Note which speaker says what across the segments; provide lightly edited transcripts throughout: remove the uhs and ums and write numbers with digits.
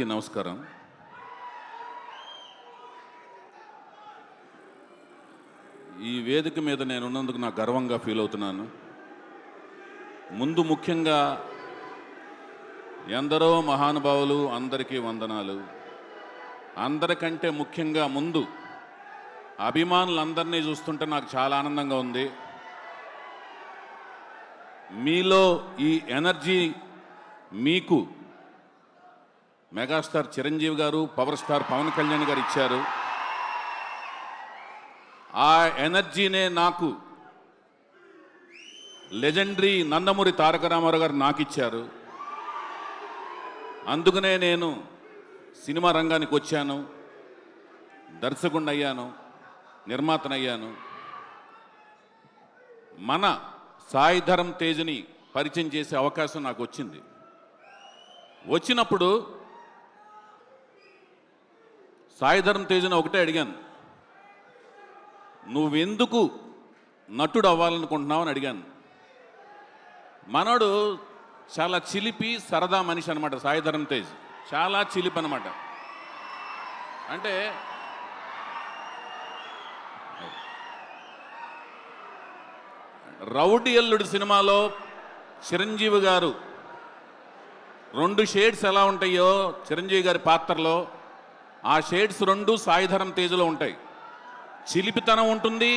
Speaker 1: నమస్కారం. ఈ వేదిక మీద నేను ఉన్నందుకు నాకు గర్వంగా ఫీల్ అవుతున్నాను. ముందు ముఖ్యంగా ఎందరో మహానుభావులు, అందరికీ వందనాలు. అందరికంటే ముఖ్యంగా ముందు అభిమానులందరినీ చూస్తుంటే నాకు చాలా ఆనందంగా ఉంది. మీలో ఈ ఎనర్జీ మీకు మెగాస్టార్ చిరంజీవి గారు, పవర్ స్టార్ పవన్ కళ్యాణ్ గారు ఇచ్చారు. ఆ ఎనర్జీనే నాకు లెజెండరీ నందమూరి తారక రామారావు గారు నాకు ఇచ్చారు. అందుకనే నేను సినిమా రంగానికి వచ్చాను, దర్శకుడిని అయ్యాను, నిర్మాతనయ్యాను. మన సాయి ధరమ్ తేజ్ని పరిచయం చేసే అవకాశం నాకు వచ్చింది. వచ్చినప్పుడు సాయి ధరమ్ తేజ్ని ఒకటే అడిగాను, నువ్వెందుకు నటుడు అవ్వాలనుకుంటున్నావు అని అడిగాను. మనోడు చాలా చిలిపి సరదా మనిషి అనమాట. సాయి ధరమ్ తేజ్ చాలా చిలిపి అనమాట. అంటే రౌడీ అల్లుడు సినిమాలో చిరంజీవి గారు 2 షేడ్స్ ఎలా ఉంటాయో చిరంజీవి గారి పాత్రలో, ఆ షేడ్స్ 2 సాయి ధరమ్ తేజ్లో ఉంటాయి. చిలిపితనం ఉంటుంది,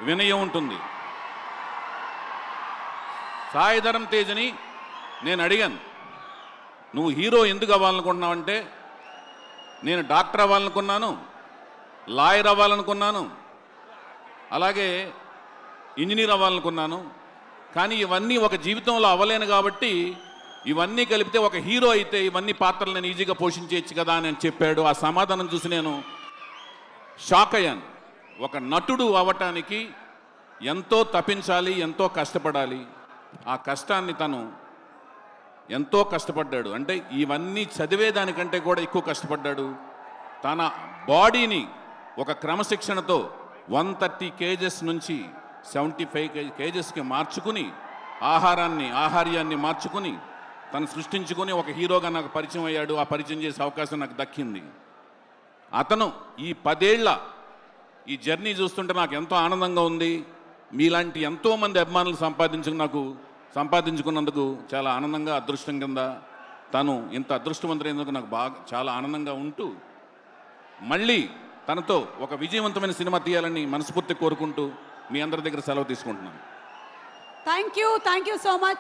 Speaker 1: వినయం ఉంటుంది. సాయి ధరమ్ తేజ్ని నేను అడిగాను, నువ్వు హీరో ఎందుకు అవ్వాలనుకుంటున్నావు అంటే, నేను డాక్టర్ అవ్వాలనుకున్నాను, లాయర్ అవ్వాలనుకున్నాను, అలాగే ఇంజనీర్ అవ్వాలనుకున్నాను. కానీ ఇవన్నీ ఒక జీవితంలో అవ్వలేను కాబట్టి ఇవన్నీ కలిపితే ఒక హీరో అయితే ఇవన్నీ పాత్రలు నేను ఈజీగా పోషించేయచ్చు కదా అని చెప్పాడు. ఆ సమాధానం చూసి నేను షాక్ అయ్యాను. ఒక నటుడు అవ్వటానికి ఎంతో తపించాలి, ఎంతో కష్టపడాలి. ఆ కష్టాన్ని తను ఎంతో కష్టపడ్డాడు. అంటే ఇవన్నీ చదివేదానికంటే కూడా ఎక్కువ కష్టపడ్డాడు. తన బాడీని ఒక క్రమశిక్షణతో 130 kgs నుంచి 75 kgsకి మార్చుకుని, ఆహార్యాన్ని మార్చుకుని తను సృష్టించుకొని ఒక హీరోగా నాకు పరిచయం అయ్యాడు. ఆ పరిచయం చేసే అవకాశం నాకు దక్కింది. అతను ఈ 10 ఏళ్ల ఈ జర్నీ చూస్తుంటే నాకు ఎంతో ఆనందంగా ఉంది. మీలాంటి ఎంతోమంది అభిమానులు సంపాదించుకున్నందుకు చాలా ఆనందంగా, అదృష్టం కింద తను ఇంత అదృష్టవంతులైనందుకు నాకు చాలా ఆనందంగా ఉంటూ, మళ్ళీ తనతో ఒక విజయవంతమైన సినిమా తీయాలని మనస్ఫూర్తి కోరుకుంటూ మీ అందరి దగ్గర సెలవు తీసుకుంటున్నాను.
Speaker 2: Thank you so much.